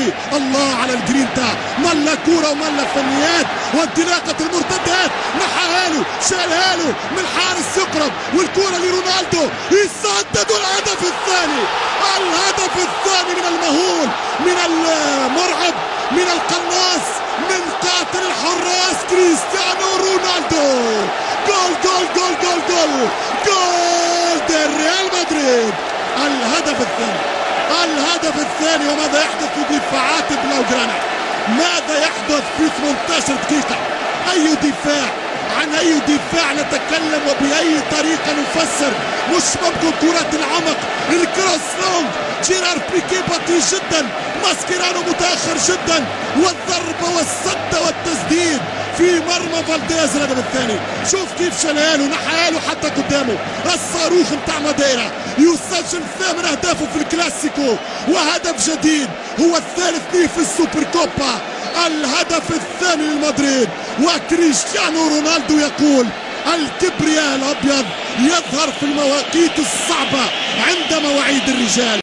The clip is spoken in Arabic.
الدوري. الله على الجرينتا، ملا كوره وملا فنيات وانطلاقه المرتدات، نحاها له شالها له من الحارس يقرب، والكوره لرونالدو يسدد الهدف الثاني. الهدف الثاني من المهول، من المرعب، من القناص، من قاتل الحراس كريستيانو رونالدو. جول جول جول جول جول جول ريال مدريد. الهدف الثاني، الهدف الثاني. وماذا يحدث في دفاعات بلاوغرانا؟ ماذا يحدث في 18 دقيقة؟ أي دفاع، عن أي دفاع نتكلم وبأي طريقة نفسر؟ مش ممكن كرة العمق، الكروس لونج، جيرار بيكي بطيء جدا، ماسكيرانو متأخر جدا، والضربة والسدة والتسديد في مرمى فالديز. الهدف الثاني شوف كيف شلاله نحاله حتى قدامه، الصاروخ بتاع ماديرا يسجل ثامن اهدافه في الكلاسيكو، وهدف جديد هو الثالث ليه في السوبر كوبا. الهدف الثاني لمدريد، وكريستيانو رونالدو يقول الكبرياء الابيض يظهر في المواقيت الصعبة عند مواعيد الرجال.